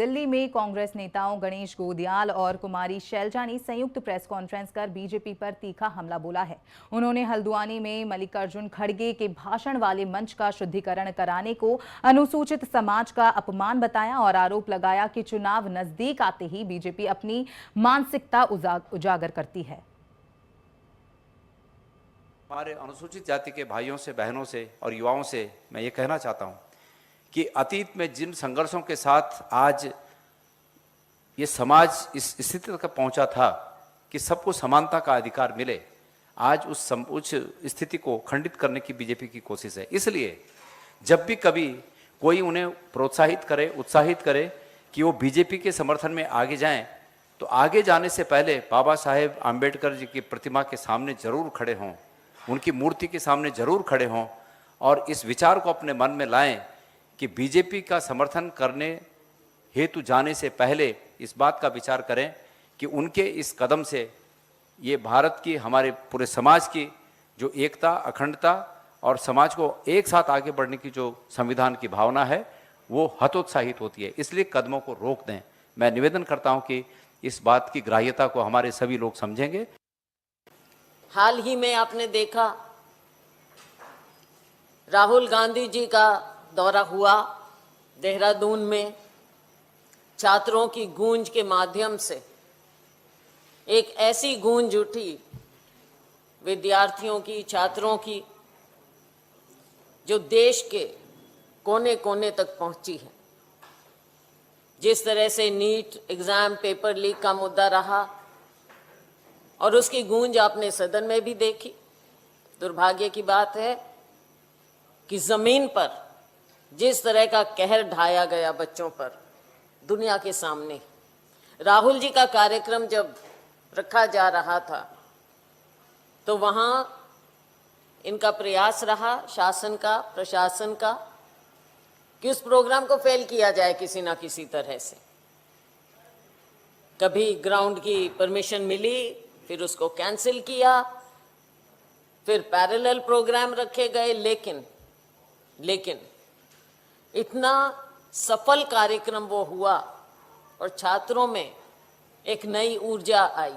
दिल्ली में कांग्रेस नेताओं गणेश गोदियाल और कुमारी शैलजा ने संयुक्त प्रेस कॉन्फ्रेंस कर बीजेपी पर तीखा हमला बोला है। उन्होंने हल्द्वानी में मल्लिकार्जुन खड़गे के भाषण वाले मंच का शुद्धिकरण कराने को अनुसूचित समाज का अपमान बताया और आरोप लगाया कि चुनाव नजदीक आते ही बीजेपी अपनी मानसिकता उजागर करती है। हमारे अनुसूचित जाति के भाइयों से, बहनों से और युवाओं से मैं ये कहना चाहता हूँ कि अतीत में जिन संघर्षों के साथ आज ये समाज इस स्थिति तक पहुंचा था कि सबको समानता का अधिकार मिले, आज उस स्थिति को खंडित करने की बीजेपी की कोशिश है। इसलिए जब भी कभी कोई उन्हें प्रोत्साहित करे, उत्साहित करे कि वो बीजेपी के समर्थन में आगे जाएं, तो आगे जाने से पहले बाबा साहेब आम्बेडकर जी की प्रतिमा के सामने जरूर खड़े हों, उनकी मूर्ति के सामने जरूर खड़े हों और इस विचार को अपने मन में लाएं कि बीजेपी का समर्थन करने हेतु जाने से पहले इस बात का विचार करें कि उनके इस कदम से ये भारत की, हमारे पूरे समाज की जो एकता, अखंडता और समाज को एक साथ आगे बढ़ने की जो संविधान की भावना है वो हतोत्साहित होती है। इसलिए कदमों को रोक दें। मैं निवेदन करता हूं कि इस बात की ग्राह्यता को हमारे सभी लोग समझेंगे। हाल ही में आपने देखा राहुल गांधी जी का दौरा हुआ देहरादून में, छात्रों की गूंज के माध्यम से एक ऐसी गूंज उठी विद्यार्थियों की, छात्रों की, जो देश के कोने कोने तक पहुंची है। जिस तरह से नीट एग्जाम पेपर लीक का मुद्दा रहा और उसकी गूंज आपने सदन में भी देखी। दुर्भाग्य की बात है कि जमीन पर जिस तरह का कहर ढाया गया बच्चों पर दुनिया के सामने, राहुल जी का कार्यक्रम जब रखा जा रहा था तो वहां इनका प्रयास रहा, शासन का, प्रशासन का, कि उस प्रोग्राम को फेल किया जाए किसी ना किसी तरह से। कभी ग्राउंड की परमिशन मिली, फिर उसको कैंसिल किया, फिर पैरेलल प्रोग्राम रखे गए, लेकिन इतना सफल कार्यक्रम वो हुआ और छात्रों में एक नई ऊर्जा आई।